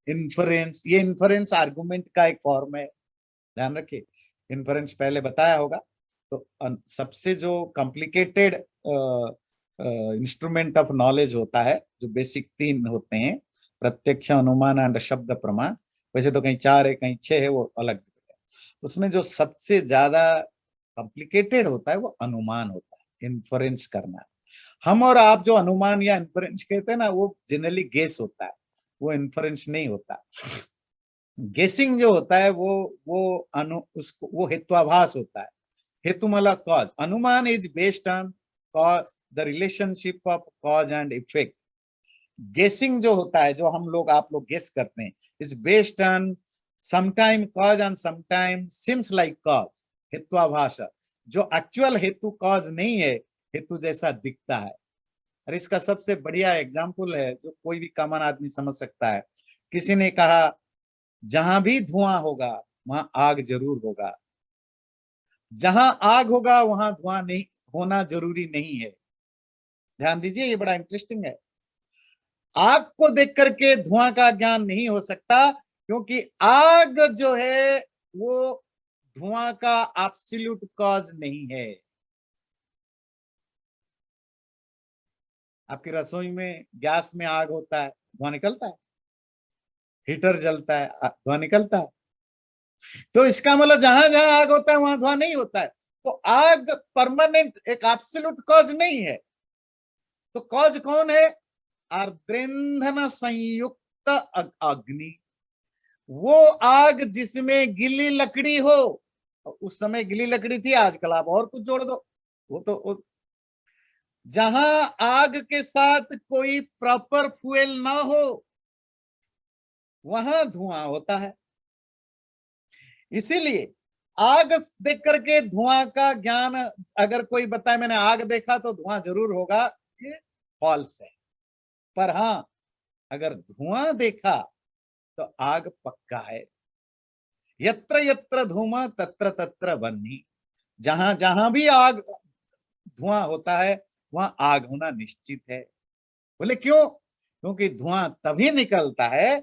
इन्फरेंस, ये इन्फरेंस आर्गुमेंट का एक फॉर्म है, ध्यान रखिए। इन्फरेंस पहले बताया होगा। तो सबसे जो कॉम्प्लिकेटेड इंस्ट्रूमेंट ऑफ नॉलेज होता है, जो बेसिक 3 होते हैं, प्रत्यक्ष, अनुमान एंड शब्द प्रमाण। वैसे तो कहीं 4 है कहीं 6 है, वो अलग है। उसमें जो सबसे ज्यादा कॉम्प्लिकेटेड होता है वो अनुमान होता है, इन्फरेंस करना। हम और आप जो अनुमान या इन्फरेंस कहते हैं ना, वो जनरली गेस होता है, वो इन्फरेंस नहीं होता। गेसिंग जो होता है उसको वो हेत्वाभास होता है। हेतु मतलब कॉज। अनुमान is based on the relationship of cause and effect. गेसिंग जो होता है, जो हम लोग आप लोग गेस करते हैं, is based on sometime cause and sometime seems like cause. हेत्वाभास, जो एक्चुअल हेतु कॉज नहीं है, हेतु जैसा दिखता है। और इसका सबसे बढ़िया एग्जाम्पल है जो कोई भी कॉमन आदमी समझ सकता है। किसी ने कहा जहां भी धुआं होगा वहां आग जरूर होगा, जहां आग होगा वहां धुआं नहीं होना जरूरी नहीं है। ध्यान दीजिए, ये बड़ा इंटरेस्टिंग है। आग को देख करके धुआं का ज्ञान नहीं हो सकता, क्योंकि आग जो है वो धुआं का एब्सोल्यूट कॉज नहीं है। आपकी रसोई में गैस में आग होता है, धुआं निकलता है। हीटर जलता है, धुआं निकलता है। तो इसका मतलब जहां जहां आग होता है वहां धुआं नहीं होता है। तो आग परमानेंट एक एब्सोल्यूट कॉज नहीं है। तो कॉज कौन है? अर्द्रेंधन संयुक्त अग्नि। वो आग जिसमें गीली लकड़ी हो। उस समय गीली लकड़ी थी, आजकल आप और कुछ जोड़ दो, जहां आग के साथ कोई प्रॉपर फ्यूल ना हो वहां धुआं होता है। इसीलिए आग देख करके धुआं का ज्ञान अगर कोई बताए मैंने आग देखा तो धुआं जरूर होगा, ये फॉल्स है। पर हाँ, अगर धुआं देखा तो आग पक्का है। यत्र यत्र धूमा तत्र तत्र वह्नि, जहां जहां भी आग धुआं होता है वहां आग होना निश्चित है। बोले क्यों? क्योंकि धुआं तभी निकलता है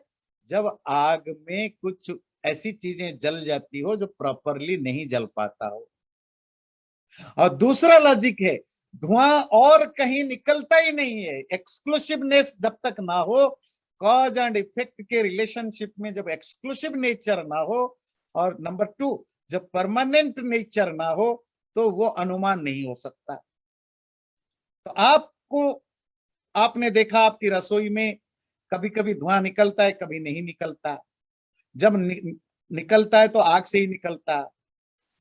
जब आग में कुछ ऐसी चीजें जल जाती हो जो प्रॉपरली नहीं जल पाता हो। और दूसरा लॉजिक है, धुआं और कहीं निकलता ही नहीं है। एक्सक्लूसिवनेस जब तक ना हो, कॉज एंड इफेक्ट के रिलेशनशिप में जब एक्सक्लूसिव नेचर ना हो, और नंबर 2 जब परमानेंट नेचर ना हो, तो वो अनुमान नहीं हो सकता। तो आपने देखा आपकी रसोई में कभी कभी धुआं निकलता है, कभी नहीं निकलता। जब निकलता है तो आग से ही निकलता है।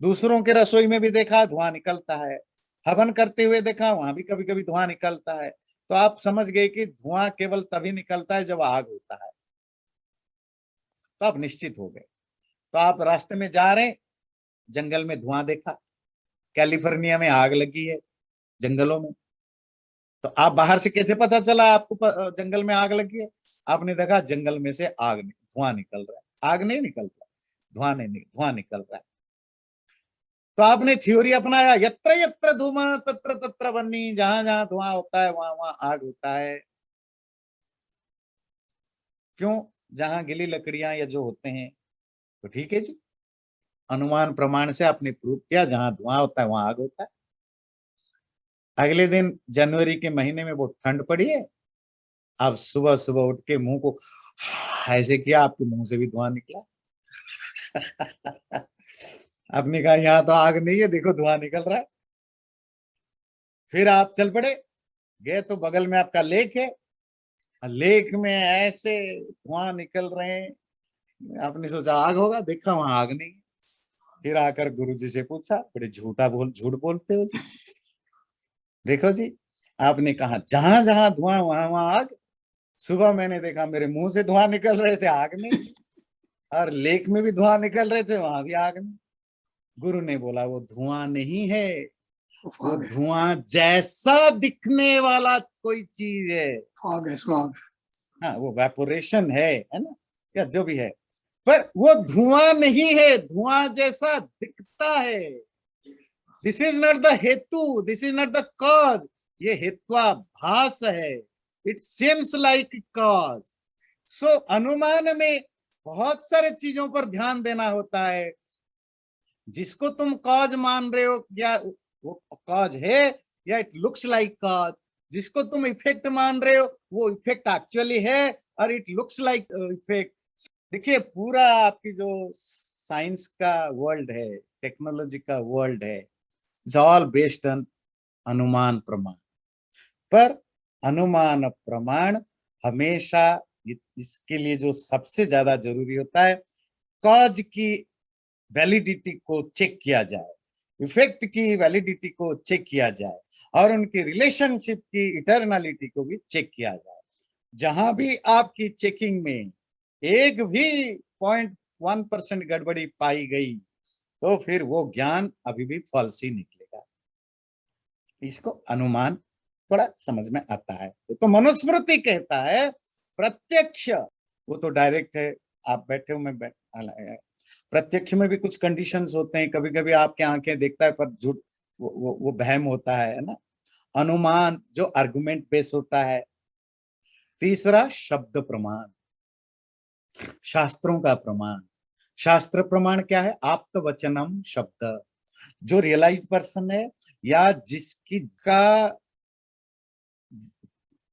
दूसरों के रसोई में भी देखा धुआं निकलता है, हवन करते हुए देखा वहां भी कभी कभी धुआं निकलता है। तो आप समझ गए कि धुआं केवल तभी निकलता है जब आग होता है। तो आप निश्चित हो गए। तो आप रास्ते में जा रहे, जंगल में धुआं देखा, कैलिफोर्निया में आग लगी है जंगलों में। तो आप बाहर से कैसे पता चला आपको जंगल में आग लगी है? आपने देखा जंगल में से धुआं निकल रहा है, आग नहीं निकल रहा, धुआं निकल रहा है। तो आपने थ्योरी अपनाया, यत्र यत्र धूमा तत्र तत्र वह्नि, जहां जहां धुआं होता है वहां वहां आग होता है। क्यों? जहां गीली लकड़ियां या जो होते हैं, तो ठीक है जी, अनुमान प्रमाण से आपने प्रूव किया जहां धुआं होता है वहां आग होता है। अगले दिन जनवरी के महीने में वो ठंड पड़ी है, आप सुबह सुबह उठ के मुंह को ऐसे किया, आपके मुंह से भी धुआं निकला। आपने कहा यहाँ तो आग नहीं है, देखो धुआं निकल रहा है। फिर आप चल पड़े, गए तो बगल में आपका लेक है, लेक में ऐसे धुआं निकल रहे हैं। आपने सोचा आग होगा, देखा वहां आग नहीं। फिर आकर गुरुजी से पूछा, बड़े झूठ बोलते हो जी। देखो जी, आपने कहा जहां जहां धुआं वहां वहां आग। सुबह मैंने देखा मेरे मुंह से धुआं निकल रहे थे, आग नहीं। और लेक में भी धुआं निकल रहे थे, वहां भी आग नहीं। गुरु ने बोला वो धुआं नहीं है, वो धुआं जैसा दिखने वाला कोई चीज है। फॉग है, स्मॉग। हाँ, वो वेपोरेशन है ना, या जो भी है, पर वो धुआं नहीं है, धुआं जैसा दिखता है। This is not the hetu, this is not the cause, ये हेत्वाभास है। It seems like cause. So अनुमान में बहुत सारे चीजों पर ध्यान देना होता है। जिसको तुम कॉज मान रहे हो, या वो कॉज है या इट लुक्स लाइक कॉज। जिसको तुम इफेक्ट मान रहे हो, वो इफेक्ट एक्चुअली है और इट लुक्स लाइक इफेक्ट। देखिए, पूरा आपकी जो साइंस का वर्ल्ड है, टेक्नोलॉजी का वर्ल्ड है, इट्स ऑल बेस्ड ऑन अनुमान प्रमाण। पर अनुमान प्रमाण हमेशा इसके लिए जो सबसे ज्यादा जरूरी होता है, कॉज की वैलिडिटी को चेक किया जाए, इफेक्ट की वैलिडिटी को चेक किया जाए, और उनकी रिलेशनशिप की इटर्नलिटी को भी चेक किया जाए। जहां भी आपकी चेकिंग में एक भी 0.1% गड़बड़ी पाई गई, तो फिर वो ज्ञान अभी भी फॉल्स ही निकलेगा। इसको अनुमान थोड़ा समझ में आता है। तो मनुस्मृति कहता है प्रत्यक्ष, वो तो डायरेक्ट है, आप बैठे हो मैं प्रत्यक्ष में भी कुछ कंडीशंस होते हैं, कभी कभी आपके आंखें देखता है पर झूठ, वो बहम होता है ना। अनुमान जो आर्गुमेंट बेस होता है। तीसरा शब्द प्रमाण, शास्त्रों का प्रमाण। शास्त्र प्रमाण क्या है? आप्त वचनम शब्द। जो रियलाइज्ड पर्सन है या जिसकी का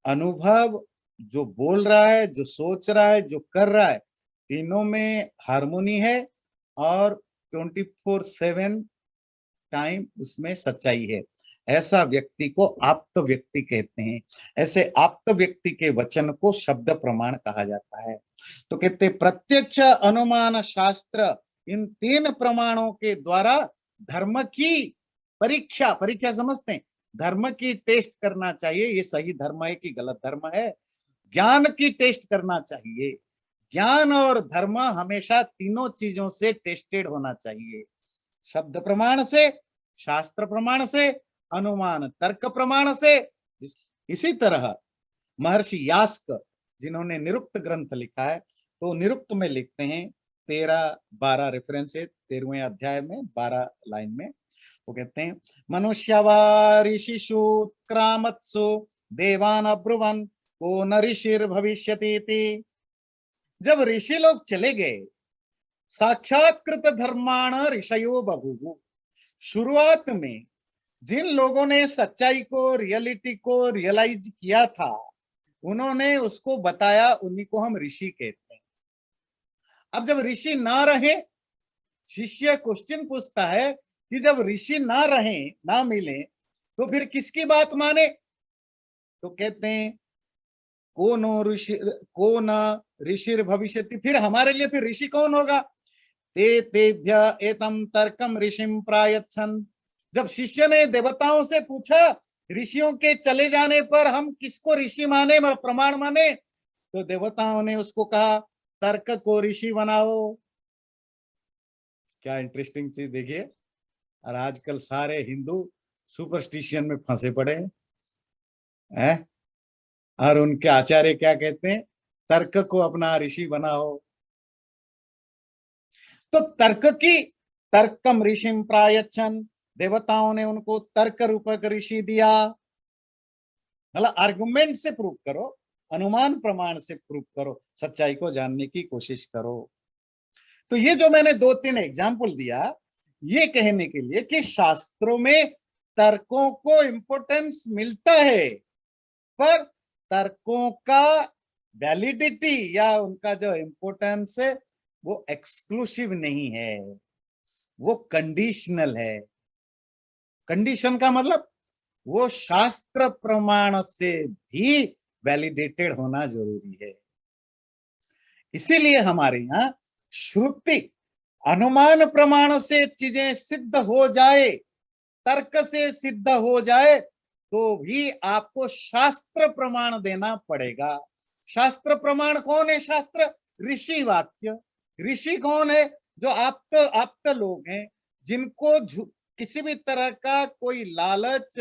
अनुभव, जो बोल रहा है, जो सोच रहा है, जो कर रहा है, तीनों में हार्मोनी है और 24/7 टाइम उसमें सच्चाई है, ऐसा व्यक्ति को आप्त व्यक्ति कहते हैं। ऐसे आप्त व्यक्ति के वचन को शब्द प्रमाण कहा जाता है। तो कहते प्रत्यक्ष, अनुमान, शास्त्र, इन 3 प्रमाणों के द्वारा धर्म की परीक्षा समझते हैं, धर्म की टेस्ट करना चाहिए, ये सही धर्म है कि गलत धर्म है। ज्ञान की टेस्ट करना चाहिए, ज्ञान और धर्म हमेशा तीनों चीजों से टेस्टेड होना चाहिए, शब्द प्रमाण से, शास्त्र प्रमाण से, अनुमान तर्क प्रमाण से। इसी तरह महर्षि यास्क, जिन्होंने निरुक्त ग्रंथ लिखा है, तो निरुक्त में लिखते हैं 13-12 रेफरेंस है 13वें अध्याय में 12 लाइन में। वो कहते हैं मनुष्यवा ऋषिषु क्रामत्सु देवान अब्रुवन को न ऋषिर भविष्यति। जब ऋषि लोग चले गए, साक्षात्कृत धर्माण ऋषयो बभूवुः। शुरुआत में जिन लोगों ने सच्चाई को, रियलिटी को रियलाइज किया था, उन्होंने उसको बताया, उन्हीं को हम ऋषि कहते हैं। अब जब ऋषि ना रहे, शिष्य क्वेश्चन पूछता है कि जब ऋषि ना रहे, ना मिले, तो फिर किसकी बात माने? तो कहते हैं को न ऋषिर भविष्यति। फिर हमारे लिए फिर ऋषि कौन होगा? ते तेभ्य एतम तर्कम ऋषिम प्रायच्छन्। जब शिष्य ने देवताओं से पूछा ऋषियों के चले जाने पर हम किसको ऋषि माने, प्रमाण माने, तो देवताओं ने उसको कहा तर्क को ऋषि बनाओ। क्या इंटरेस्टिंग चीज देखिए। और आजकल सारे हिंदू सुपरस्टिशन में फंसे पड़े हैं, और उनके आचार्य क्या कहते हैं? तर्क को अपना ऋषि बनाओ। तो तर्कम ऋषिम प्रायच्छन्, देवताओं ने उनको तर्क रूपक ऋषि दिया। मतलब आर्गुमेंट से प्रूव करो, अनुमान प्रमाण से प्रूव करो, सच्चाई को जानने की कोशिश करो। तो ये जो मैंने 2-3 एग्जाम्पल दिया, ये कहने के लिए कि शास्त्रों में तर्कों को इंपॉर्टेंस मिलता है, पर तर्कों का वैलिडिटी या उनका जो इंपॉर्टेंस है वो एक्सक्लूसिव नहीं है, वो कंडीशनल है। कंडीशन का मतलब वो शास्त्र प्रमाण से भी वैलिडेटेड होना जरूरी है। इसीलिए हमारे यहाँ श्रुति, अनुमान प्रमाण से चीजें सिद्ध हो जाए, तर्क से सिद्ध हो जाए, तो भी आपको शास्त्र प्रमाण देना पड़ेगा। शास्त्र प्रमाण कौन है? शास्त्र ऋषि वाक्य। ऋषि कौन है? जो आप्त लोग हैं, जिनको किसी भी तरह का कोई लालच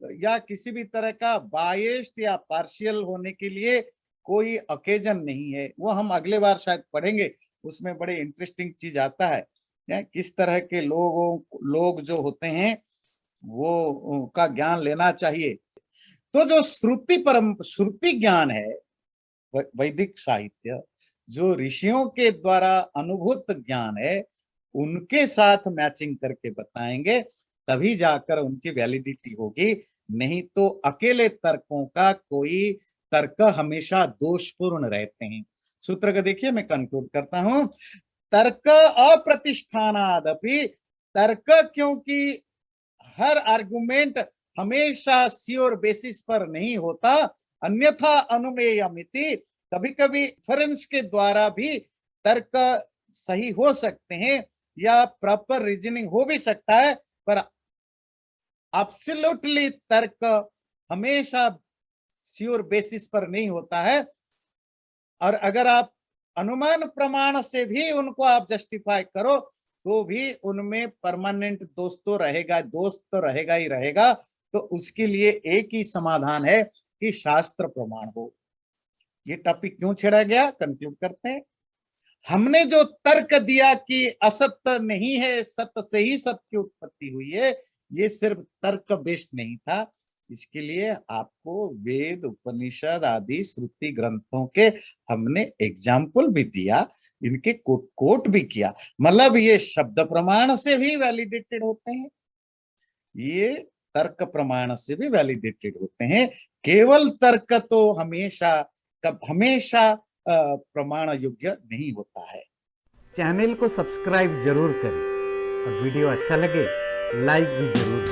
या किसी भी तरह का बायस्ड या पार्शियल होने के लिए कोई ओकेजन नहीं है। वो हम अगले बार शायद पढ़ेंगे, उसमें बड़े इंटरेस्टिंग चीज आता है, किस तरह के लोग जो होते हैं वो का ज्ञान लेना चाहिए। तो जो श्रुति ज्ञान है, वैदिक साहित्य, जो ऋषियों के द्वारा अनुभूत ज्ञान है, उनके साथ मैचिंग करके बताएंगे, तभी जाकर उनकी वैलिडिटी होगी। नहीं तो अकेले तर्कों का कोई तर्क हमेशा दोषपूर्ण रहते हैं। सूत्र का देखिए, मैं कंक्लूड करता हूं। तर्क अप्रतिष्ठानादपि, तर्क क्योंकि हर आर्गुमेंट हमेशा श्योर बेसिस पर नहीं होता, अन्यथा अनुमेयमिति, कभी कभी इंफरेंस के द्वारा भी तर्क सही हो सकते हैं या प्रॉपर रीजनिंग हो भी सकता है, पर एब्सोल्युटली तर्क हमेशा श्योर बेसिस पर नहीं होता है। और अगर आप अनुमान प्रमाण से भी उनको आप जस्टिफाई करो, तो भी उनमें परमानेंट दोष तो रहेगा ही रहेगा। तो उसके लिए एक ही समाधान है कि शास्त्र प्रमाण हो। ये टॉपिक क्यों छेड़ा गया, कंक्लूड करते हैं। हमने जो तर्क दिया कि असत्य नहीं है, सत्य से ही सत्य की उत्पत्ति हुई है, ये सिर्फ तर्क बेस्ड नहीं था। इसके लिए आपको वेद, उपनिषद आदि श्रुति ग्रंथों के हमने एग्जाम्पल भी दिया, इनके कोट भी किया। मतलब ये शब्द प्रमाण से भी वैलिडेटेड होते हैं, ये तर्क प्रमाण से भी वैलिडेटेड होते हैं। केवल तर्क तो हमेशा प्रमाण योग्य नहीं होता है। चैनल को सब्सक्राइब जरूर करें और वीडियो अच्छा लगे लाइक भी जरूर करें।